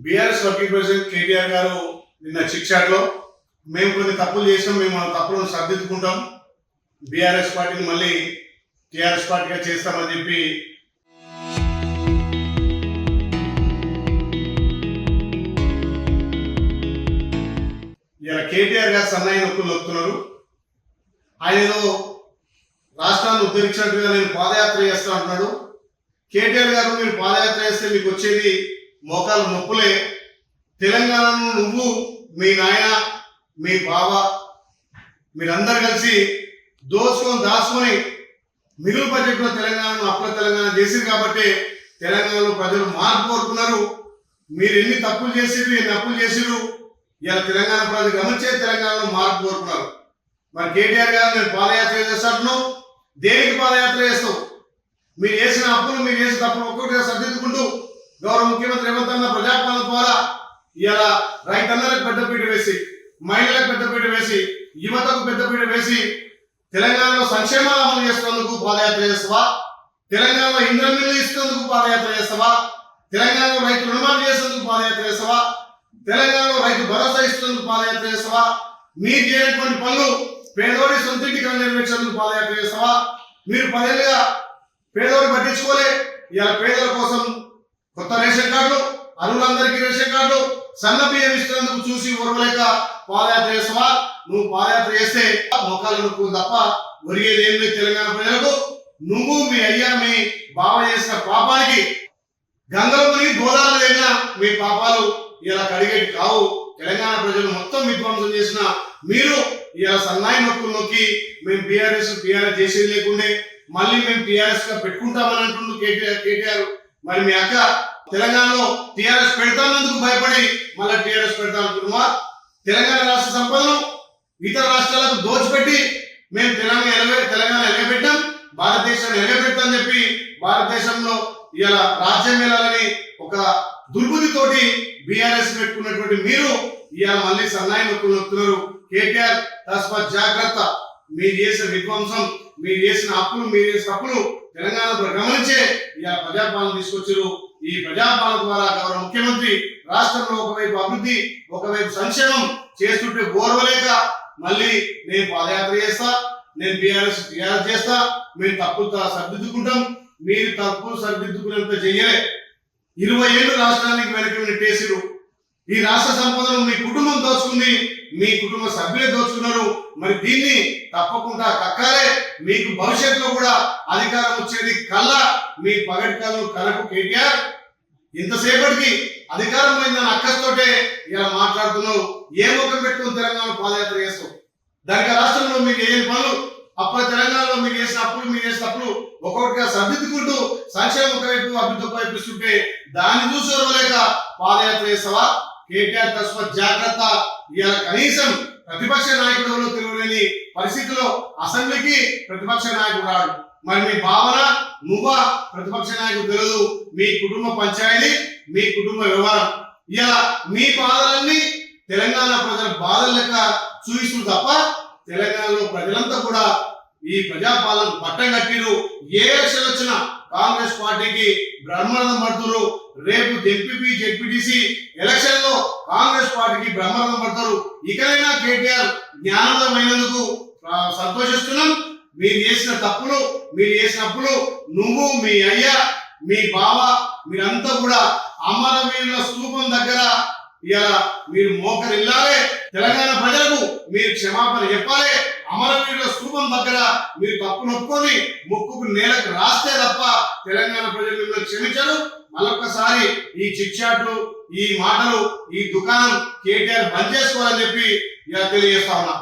BRS working president KTR గారు నిన్న chit-chat లో మేము కొన్ని తప్పులు చేసాం, మేము మన తప్పులను సరిదిద్దుకుంటాం, బీఆర్ఎస్ పార్టీని మళ్ళీ టీఆర్ఎస్ పార్టీగా చేస్తామని చెప్పి ఇలా కేటీఆర్ గారు సన్నాయి నొక్కులు నొక్కుతున్నారు. ఆయన ఏదో రాష్ట్రాన్ని ఉద్ధరించినట్టుగా నేను పాదయాత్ర చేస్తా అంటున్నాడు. కేటీఆర్ గారు మీరు పాదయాత్ర చేస్తే మీకు వచ్చేది మోకాలు నొప్పులే. తెలంగాణను నువ్వు, మీ నాయన, మీ బావ మీరందరూ కలిసి దాచుకొని మిగులు బడ్జెట్లో తెలంగాణను అప్ర తెలంగాణ చేసింది కాబట్టి తెలంగాణలో ప్రజలు మార్పు కోరుకున్నారు. మీరు ఎన్ని తప్పులు చేసిరు, ఎన్ని అప్పులు చేసిరు, ఇలా తెలంగాణ ప్రజలు గమనించే తెలంగాణలో మార్పు కోరుకున్నారు. మరి కేటీఆర్ గారు నేను పాదయాత్ర చేస్తాను, దేనికి పాదయాత్ర చేస్తావు? మీరు చేసిన అప్పులు, మీరు చేసిన తప్పులు ఒక్కొక్కటిగా సర్దిద్దుకుంటూ గౌరవ ముఖ్యమంత్రి రేవంత్ అన్న ప్రజాపాలన ద్వారా ఇలా రైతన్నలకు పెద్దపీట వేసి, మహిళలకు పెద్దపీట వేసి, యువతకు పెద్దపీట వేసి తెలంగాణలో సంక్షేమాలు అమలు చేస్తున్నందుకు పాదయాత్ర చేస్తావా? తెలంగాణలో ఇంద్రమిల్లు ఇస్తున్నందుకు పాదయాత్ర చేస్తావా? తెలంగాణలో రైతు రుణమాఫీ చేసేందుకు పాదయాత్ర చేస్తావా? తెలంగాణలో రైతు భరోసా ఇస్తున్నందుకు పాదయాత్ర చేస్తావా? మీరు చేయనటువంటి పనులు పేదోడి సొంతింటికి నెరవేర్చేందుకు పాదయాత్ర చేస్తావా? మీరు 10 ఏళ్ళుగా పేదోడు పట్టించుకోలే. ఇలా పేదల కోసం కొత్త రేషన్ కార్డులు, అరువులందరికీ రేషన్ కార్డులు, సన్న బియ్యం ఇస్తున్నందుకు చూసి ఓర్వలేక పాదయాత్ర చేస్తావా? నువ్వు పాదయాత్ర చేస్తే మొక్కలు నొక్కులు తప్ప ఒరిగేది ఏం లేదు తెలంగాణ ప్రజలకు. నువ్వు, మీ అయ్యా, మీ బావ చేసిన పాపానికి గంగలో మునిగి గోదావరి వెళ్ళిన మీ పాపాలు ఇలా కడిగేటి కావు. తెలంగాణ ప్రజలు మొత్తం విధ్వంసం చేసిన మీరు ఇలా సన్నాయి నొక్కులు నొక్కి మేము బీఆర్ఎస్ చేసేది లేకుండే మళ్ళీ మేము టీఆర్ఎస్ గా పెట్టుకుంటామని అంటుండ్రు కేటీఆర్. మరి మీ అక్క తెలంగాణలో టీఆర్ఎస్ పెడతానందుకు భయపడి మళ్ళీ టీఆర్ఎస్ పెడతానుకున్నామా? తెలంగాణ రాష్ట్ర సంపదను ఇతర రాష్ట్రాలకు దోచిపెట్టి మేము తెలంగాణ ఎలగబెట్టాం, భారతదేశాన్ని ఎలగబెట్టామని చెప్పి భారతదేశంలో ఇలా రాజ్యం వెళ్ళాలని ఒక దుర్బుద్ధితోటి బీఆర్ఎస్ పెట్టుకున్నటువంటి మీరు ఇవాళ మళ్ళీ సన్నాయి నొక్కులు నొక్కుతున్నారు. కేటీఆర్ తస్మాత్ జాగ్రత్త. మీరు చేసిన విధ్వంసం, మీరు చేసిన అప్పులు తెలంగాణ గమనించే ఇలా ప్రజాపాలన తీసుకొచ్చారు. ఈ ప్రజాపాలన ద్వారా గౌరవ ముఖ్యమంత్రి రాష్ట్రంలో ఒకవైపు అభివృద్ధి, ఒకవైపు సంక్షేమం చేస్తుంటే ఓర్వలేక మళ్ళీ నేను పాదయాత్ర చేస్తా, నేను బీఆర్ఎస్ చేస్తా, మేము తప్పులు సరిదిద్దుకుంటాం. మీరు తప్పులు సరిదిద్దుకునేంత చెయ్యలే. 20 ఏళ్ళు రాష్ట్రానికి వెనక్కి నెట్టేసిరు. ఈ రాష్ట్ర సంపదను మీ కుటుంబం దోచుకుంది, మీ కుటుంబ సభ్యులే దోచుకున్నారు. మరి దీన్ని తప్పకుండా కక్కాలే. మీకు భవిష్యత్తులో కూడా అధికారం వచ్చేది కల్లా మీ పగటి కలకు కేటీఆర్ ఇంతసేపటికి అధికారం పోయిందని అక్కస్తోటే ఇలా మాట్లాడుతున్నావు. ఏ ముఖం పెట్టుకుని తెలంగాణ పాదయాత్ర చేస్తావు? దానికి రాష్ట్రంలో మీకు ఏం పనులు, అప్పుడు తెలంగాణలో మీరు చేసిన అప్పులు ఒక్కొక్కటిగా సర్దిద్దుకుంటూ సంక్షేమం ఒకవైపు అభివృద్ధి ఒకవైపు ఇస్తుంటే దాన్ని చూసి ఓర్వలేక పాదయాత్ర చేస్తావా? కేటీఆర్ తస్మాత్ జాగ్రత్త. ఇవాళ కనీసం ప్రతిపక్ష నాయకుడు ఎవరో తెలియలేని పరిస్థితిలో అసెంబ్లీకి ప్రతిపక్ష నాయకుడు రాడు. మరి మీ భావన నువ్వా ప్రతిపక్ష నాయకుడు తెలియదు. మీ కుటుంబ పంచాయతీ, మీ కుటుంబ వ్యవహారం. ఇలా మీ బాధలన్నీ తెలంగాణ ప్రజల బాధల లెక్క చూపిస్తుంది తప్ప తెలంగాణలో ప్రజలంతా కూడా ఈ ప్రజాపాలన పట్టం కట్టిరు. ఏ ఎలక్షన్ వచ్చినా కాంగ్రెస్ పార్టీకి బ్రహ్మరథం పడుతున్నారు. రేపు ఎంపీపీ జెడ్పీటీసీ ఎలక్షన్ లో కాంగ్రెస్ పార్టీకి బ్రహ్మరథం పడతారు. ఇకనైనా కేటీఆర్ జ్ఞానోదయమైనందుకు సంతోషిస్తున్నాం. మీరు చేసిన అప్పులు నువ్వు, మీ అయ్యా, మీ బావ మీరంతా కూడా అమరవీరుల స్తూపం దగ్గర ఇలా మీరు మోకరిల్లాలే. తెలంగాణ ప్రజలకు మీరు క్షమాపణ చెప్పాలి. అమరవీరుల స్తూపం దగ్గర మీరు తప్పు నొప్పుకొని ముక్కుకు నేలకు రాస్తే తప్ప తెలంగాణ ప్రజలు మిమ్మల్ని క్షమించరు. మరొకసారి ఈ చిట్చాట్లు, ఈ మాటలు, ఈ దుకాణం కేటీఆర్ బంద్ చేసుకోవాలని చెప్పి ఇలా తెలియజేస్తా ఉన్నా.